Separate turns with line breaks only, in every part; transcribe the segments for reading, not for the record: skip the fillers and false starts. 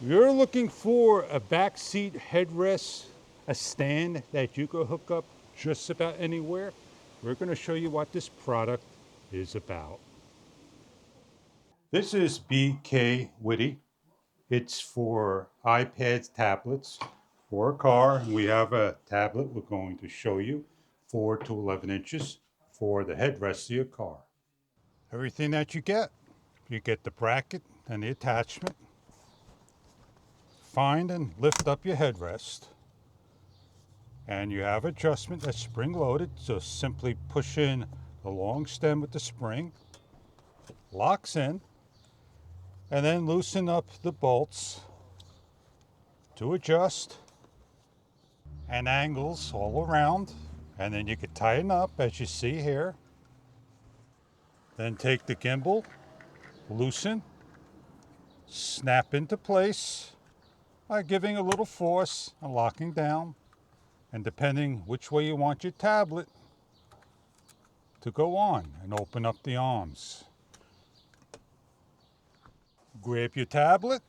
You're looking for a backseat headrest, a stand that you can hook up just about anywhere. We're going to show you what this product is about. This is BK Witty. It's for iPads, tablets, for a car. We have a tablet we're going to show you, 4 to 11 inches for the headrest of your car. Everything that you get the bracket and the attachment. Find and lift up your headrest. And you have adjustment that's spring loaded, so simply push in the long stem with the spring, locks in, and then loosen up the bolts to adjust, and angles all around, and then you can tighten up as you see here. Then take the gimbal, loosen, snap into place by giving a little force and locking down, and depending which way you want your tablet to go on, and open up the arms. Grab your tablet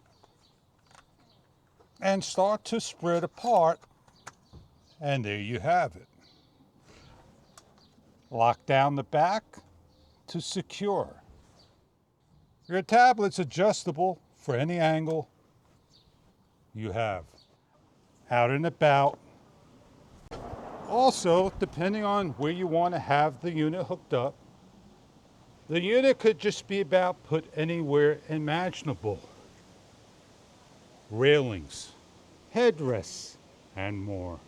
and start to spread apart, and there you have it. Lock down the back to secure. Your tablet's adjustable for any angle you have. Out and about. Also, depending on where you want to have the unit hooked up, the unit could just be about put anywhere imaginable. Railings, headrests, and more.